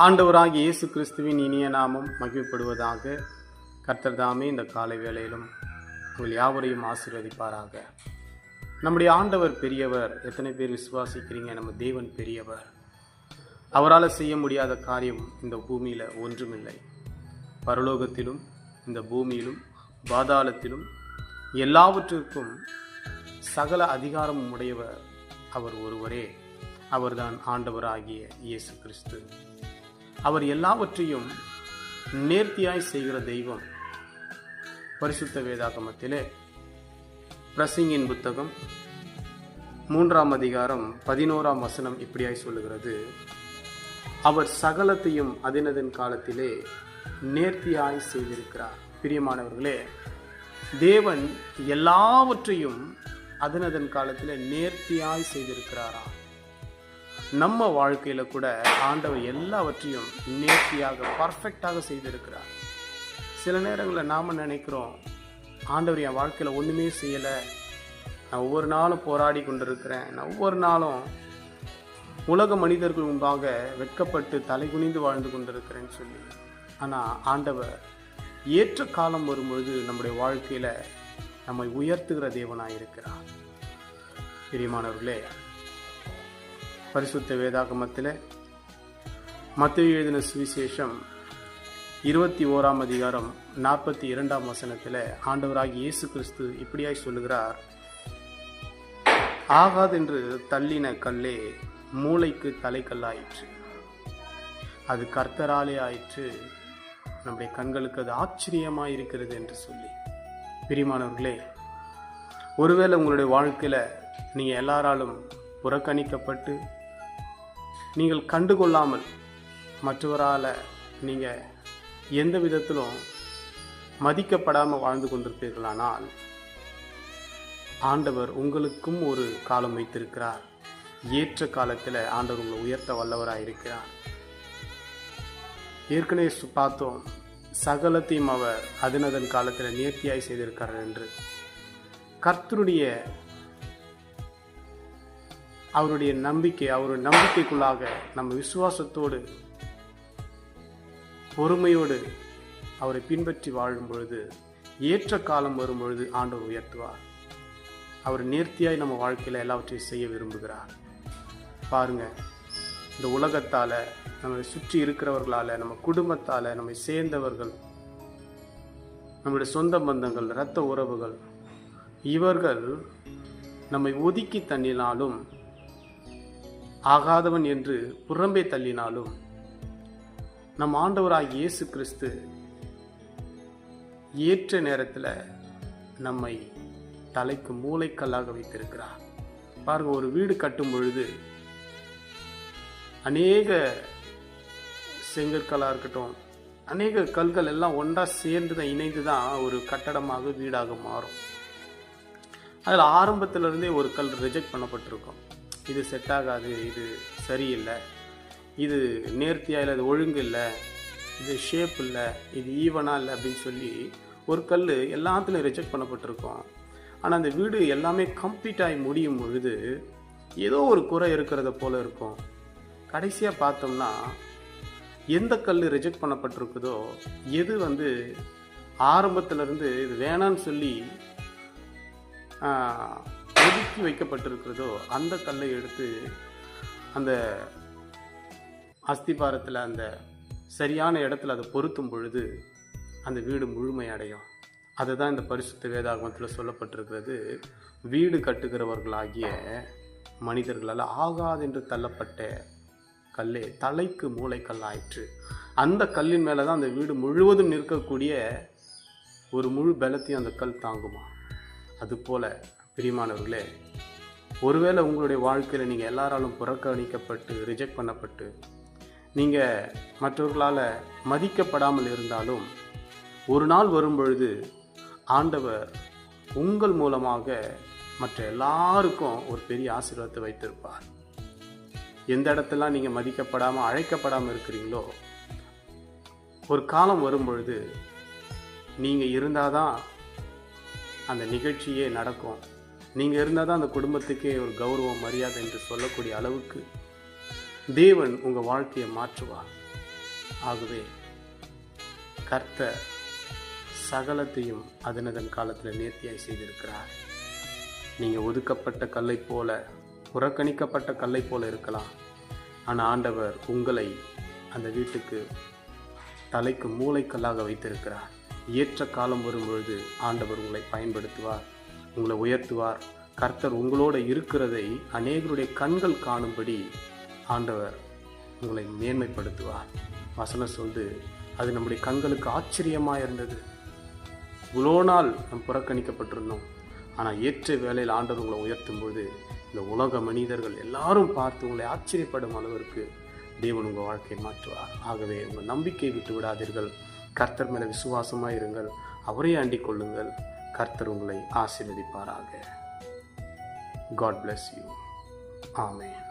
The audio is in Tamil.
ஆண்டவராகிய இயேசு கிறிஸ்துவின் இனிய நாமம் மகிழ்ப்படுவதாக. கர்த்தர் தாமே இந்த காலை வேளையிலும் உங்கள் யாவரையும் ஆசீர்வதிப்பாராக. நம்முடைய ஆண்டவர் பெரியவர். எத்தனை பேர் விசுவாசிக்கிறீங்க? நம்ம தேவன் பெரியவர். அவரால் செய்ய முடியாத காரியம் இந்த பூமியில் ஒன்றுமில்லை. பரலோகத்திலும் இந்த பூமியிலும் பாதாளத்திலும் எல்லாவற்றிற்கும் சகல அதிகாரமும் உடையவர் அவர் ஒருவரே. அவர்தான் ஆண்டவராகிய இயேசு கிறிஸ்து. அவர் எல்லாவற்றையும் நேர்த்தியாய் செய்கிற தெய்வம். பரிசுத்த வேதாகமத்திலே பிரசங்கியின் புத்தகம் 3ஆம் அதிகாரம் 11ஆம் வசனம் இப்படியாய் சொல்லுகிறது: அவர் சகலத்தையும் அதினதன் காலத்திலே நேர்த்தியாய் செய்திருக்கிறார். பிரியமானவர்களே, தேவன் எல்லாவற்றையும் அதினதன் காலத்திலே நேர்த்தியாய் செய்திருக்கிறாராம். நம்ம வாழ்க்கையில கூட ஆண்டவர் எல்லாவற்றையும் நேர்த்தியாக பர்ஃபெக்டாக செய்திருக்கிறார். சில நேரங்களில் நாம நினைக்கிறோம், ஆண்டவர் என் வாழ்க்கையில ஒண்ணுமே செய்யலை, நான் ஒவ்வொரு நாளும் போராடி கொண்டிருக்கிறேன், நான் ஒவ்வொரு நாளும் உலக மனிதர்கள் முன்பாக வெட்கப்பட்டு தலை குனிந்து வாழ்ந்து கொண்டிருக்கிறேன்னு சொல்லி. ஆனா ஆண்டவர் ஏற்ற காலம் வரும்பொழுது நம்முடைய வாழ்க்கையில நம்மை உயர்த்துகிற தேவனாயிருக்கிறார். பிரியமானவர்களே, பரிசுத்த வேதாகமத்தில் மத்தேயு எழுதின சுவிசேஷம் 21ஆம் அதிகாரம் 42ஆம் வசனத்தில் ஆண்டவராகிய இயேசு கிறிஸ்து இப்படியாய் சொல்லுகிறார்: ஆகாதென்று தள்ளின கல்லே மூளைக்கு தலைக்கல்லாயிற்று, அது கர்த்தராலே ஆயிற்று, நம்முடைய கண்களுக்கு அது ஆச்சரியமாய் இருக்கிறது என்று சொல்லி. பிரியமானவர்களே, ஒருவேளை உங்களுடைய வாழ்க்கையில நீங்க எல்லாராலும் புறக்கணிக்கப்பட்டு நீங்கள் கண்டுகொள்ளாமல் மற்றவரால் நீங்கள் எந்த விதத்திலும் மதிக்கப்படாமல் வாழ்ந்து கொண்டிருப்பீர்களானால், ஆண்டவர் உங்களுக்கும் ஒரு காலம் வைத்திருக்கிறார். ஏற்ற காலத்தில் ஆண்டவர் உங்களை உயர்த்த வல்லவராக இருக்கிறார். ஏற்கனவே பார்த்தோம், சகலத்தையும் அவர் அதனதன் காலத்தில் நேர்த்தியாய் செய்திருக்கிறார் என்று. கர்த்தருடைய அவருடைய நம்பிக்கைக்குள்ளாக நம்ம விசுவாசத்தோடு பொறுமையோடு அவரை பின்பற்றி வாழும் பொழுது, ஏற்ற காலம் வரும் பொழுது ஆண்டவர் உயர்த்துவார். அவர் நேர்த்தியாய் நம்ம வாழ்க்கையில எல்லாவற்றையும் செய்ய விரும்புகிறார். பாருங்க, இந்த உலகத்தால, நம்மை சுற்றி இருக்கிறவர்களால, நம்ம குடும்பத்தால, நம்மை சேர்ந்தவர்கள், நம்முடைய சொந்த பந்தங்கள், இரத்த உறவுகள், இவர்கள் நம்மை ஒதுக்கி தள்ளினாலும், ஆகாதவன் என்று புறம்பே தள்ளினாலும், நம் ஆண்டவராகிய இயேசு கிறிஸ்து ஏற்ற நேரத்தில் நம்மை தலைக்கு மூளைக்கல்லாக வைத்திருக்கிறார். பாருங்க, ஒரு வீடு கட்டும் பொழுது அநேக செங்கற்களாக இருக்கட்டும், அநேக கல்கள் எல்லாம் ஒன்றா சேர்ந்து தான் இணைந்து தான் ஒரு கட்டடமாக வீடாக மாறும். அதில் ஆரம்பத்திலிருந்தே ஒரு கல் ரிஜெக்ட் பண்ணப்பட்டிருக்கும். இது செட் ஆகாது, இது சரியில்லை, இது நேர்த்தியாக இல்லை, இது ஒழுங்கு இல்லை, இது ஷேப் இல்லை, இது ஈவனாக இல்லை அப்படின்னு சொல்லி ஒரு கல் எல்லாத்துலையும் ரிஜெக்ட் பண்ணப்பட்டிருக்கும். ஆனால் அந்த வீடு எல்லாமே கம்ப்ளீட் ஆகி முடியும் பொழுது ஏதோ ஒரு குறை இருக்கிறத போல இருக்கும். கடைசியாக பார்த்தோம்னா எந்த கல் ரிஜெக்ட் பண்ணப்பட்டிருக்குதோ, எது ஆரம்பத்திலிருந்து இது வேணான்னு சொல்லி ஒதுக்கி வைக்கப்பட்டிருக்கிறதோ, அந்த கல்லை எடுத்து அந்த அஸ்திபாரத்தில் அந்த சரியான இடத்துல அதை பொருத்தும் பொழுது அந்த வீடு முழுமை அடையும். அதுதான் இந்த பரிசுத்த வேதாகமத்தில் சொல்லப்பட்டிருக்கிறது. வீடு கட்டுகிறவர்களாகிய மனிதர்களால் ஆகாதென்று தள்ளப்பட்ட கல்லே தலைக்கு மூளைக்கல் ஆயிற்று. அந்த கல்லின் மேலே தான் அந்த வீடு முழுவதும் நிற்கக்கூடிய ஒரு முழு பலத்தையும் அந்த கல் தாங்குமா. அதுபோல பிரியமானவர்களே, ஒருவேளை உங்களுடைய வாழ்க்கையில் நீங்கள் எல்லாராலும் புறக்கணிக்கப்பட்டு ரிஜெக்ட் பண்ணப்பட்டு நீங்கள் மற்றவர்களால் மதிக்கப்படாமல் இருந்தாலும், ஒரு நாள் வரும் பொழுது ஆண்டவர் உங்கள் மூலமாக மற்ற எல்லாருக்கும் ஒரு பெரிய ஆசீர்வாதத்தை வைத்திருப்பார். எந்த இடத்துலாம் நீங்கள் மதிக்கப்படாமல் அழைக்கப்படாமல் இருக்கிறீங்களோ, ஒரு காலம் வரும் பொழுது நீங்கள் இருந்தாதான் அந்த நிகழ்ச்சியே நடக்கும். நீங்கள் இருந்தால் தான் அந்த குடும்பத்துக்கே ஒரு கௌரவம், மரியாதை என்று சொல்லக்கூடிய அளவுக்கு தேவன் உங்கள் வாழ்க்கையை மாற்றுவார். ஆகவே கர்த்தர் சகலத்தையும் அதனதன் காலத்தில் நேர்த்தியாய் செய்திருக்கிறார். நீங்கள் ஒதுக்கப்பட்ட கல்லை போல, புறக்கணிக்கப்பட்ட கல்லை போல இருக்கலாம். ஆனால் ஆண்டவர் உங்களை அந்த வீட்டுக்கு தலைக்கு மூளைக்கல்லாக வைத்திருக்கிறார். ஏற்ற காலம் வரும்பொழுது ஆண்டவர் உங்களை பயன்படுத்துவார், உங்களை உயர்த்துவார். கர்த்தர் உங்களோட இருக்கிறதை அநேகருடைய கண்கள் காணும்படி ஆண்டவர் உங்களை மேன்மைப்படுத்துவார். வசனம் சொல்லுது, அது நம்முடைய கண்களுக்கு ஆச்சரியமாக இருந்தது. இவ்வளோ நாள் நம்ம புறக்கணிக்கப்பட்டிருந்தோம், ஆனால் ஏற்ற வேளையில் ஆண்டவர் உங்களை உயர்த்தும் போது இந்த உலக மனிதர்கள் எல்லாரும் பார்த்து உங்களை ஆச்சரியப்படும் அளவிற்கு தேவன் உங்கள் வாழ்க்கையை மாற்றுவார். ஆகவே உங்கள் நம்பிக்கையை விட்டு விடாதீர்கள். கர்த்தர் மேலே விசுவாசமாக இருங்கள், அவரை அண்டிக் கொள்ளுங்கள். கர்த்தர் உங்களை ஆசீர்வதிப்பாராக. God bless you. Amen.